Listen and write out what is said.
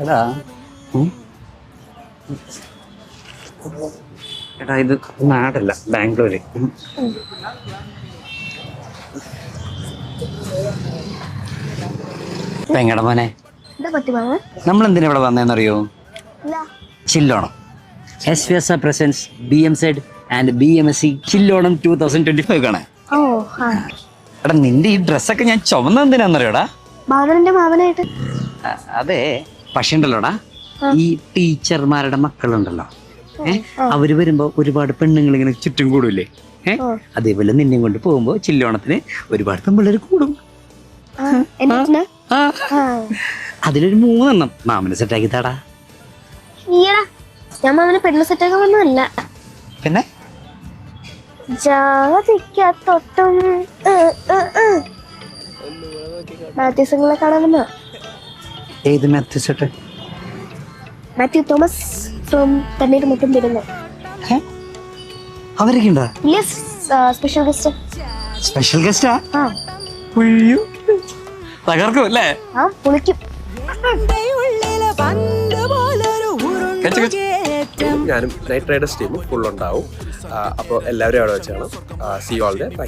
എടാ എടാ ഇത് നാടല്ല, ബാംഗ്ലൂര്. പെങ്ങടെ മോനെ, നമ്മൾ എന്തിനാ ഇവിടെ വന്നേന്നറിയോ? ചില്ലോണം. SVSA presents BMZ and BMSC ചില്ലോണം 2025 ആണ്. എടാ നിന്റെ ഈ ഡ്രസ്സൊക്കെ ഞാൻ ചുമന്ന എന്തിനാന്നറിയോടാ? മാവനായിട്ട്. അതെ, പക്ഷെ ഉണ്ടല്ലോടാ, ഈ ടീച്ചർമാരുടെ മക്കളുണ്ടല്ലോ, അവര് വരുമ്പോ ഒരുപാട് പെണ്ണുങ്ങൾ ഇങ്ങനെ ചുറ്റും കൂടൂലേ? അതേപോലെ നിന്നെയും കൊണ്ട് പോകുമ്പോ ചില്ലോണത്തിന് ഒരുപാട് പെൺപിള്ളേര് കൂടും. അതിലൊരു 3 മാമന് സെറ്റാക്കി താടാ. ഞാൻ മാമന് പെണ്ണ് സെറ്റാക്കാൻ വന്നതല്ല, പിന്നെ ജാതിക്കൊട്ടും മാത്യൂസുകളെ കാണാൻ വന്ന. ഏത് മാത്യു സെട്ട്? മാത്യു തോമസ് ഫ്രോം തണ്ണീർമുക്കം തിരുവല്ല. അവരൊക്കെ ഉണ്ടോ? Special guest. സ്പെഷ്യൽ ഗസ്റ്റാ? തകർക്കും അല്ലേ? പൊളിക്കും. ഞാനും നൈറ്റ് റൈഡേഴ്സ് ടീമും ഫുൾ ഉണ്ടാവും. അപ്പോൾ എല്ലാവരും അവിടെ വെച്ചാണ്. See all day. ബൈ.